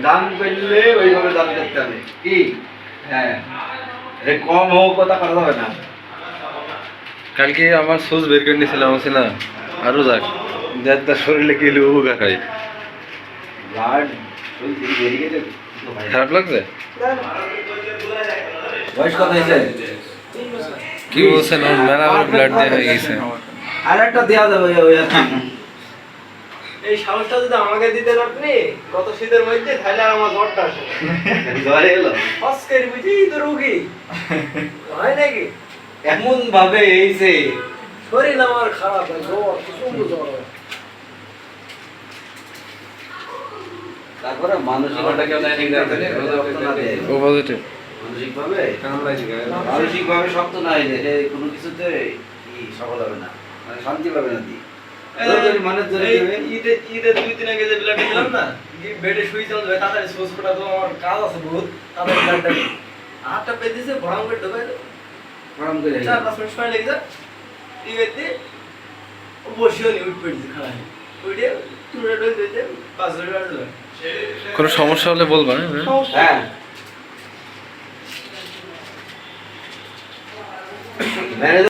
দান করলে ওইভাবে দান করতে হবে কি? হ্যাঁ, কম হোক কথা করা যাবে না। কালকে আমার সুচ বের করে নিয়েছিলাম বলছি না, আরো যাক যার তার শরীরে কি হলে উপকার হয়। ব্লাড বেরিয়ে গেছে। খারাপ লাগছে? বয়স কত হয়েছে? কি বলছেন? ওর মেলা ব্লাড দেওয়া হয়ে গেছে। আর একটা দেওয়া যাবে ওই আর কি। এই সাহসটা যদি আমাকে দিতেন আপনি গত শীতের মধ্যে, তাহলে আর আমার জ্বরটা আসে না। জ্বর এলো আজকের বুঝি তো রোগী হয় নাকি? এমন ভাবে এইছে শরীর আমার খারাপ হয়, জ্বর প্রচন্ড জ্বর হয়। তারপরে মানসিকতা কেউ নেয় ঠিক আছে না দেয় ও পজিটিভ। মানসিক ভাবে শক্ত না হইলে সে কোনো কিছুতে কি সফল হবে না, মানে শান্তি পাবে না। ঈদের 2-3 আগে যে ব্লাড দিলাম না, বেডে শুয়েছিলাম, তাড়াতাড়ি সোজ ফোটা তো আমার কাজ আছে বহুত, তাড়াতাড়ি ব্লাডটা হাতটা পেয়ে দিয়েছে, ভরাম করে ঢোকাই দেবো, গরম করে 4-5 মিনিট সময় লেগে যায়। ঠিক আছে, বসিও নি, উঠ পড়েছি খাড়া উঠে চুড়ে ঢোক দিতে 5 মিনিট আসবে। কোনো সমস্যা হলে বলবা। হ্যাঁ ম্যানেজার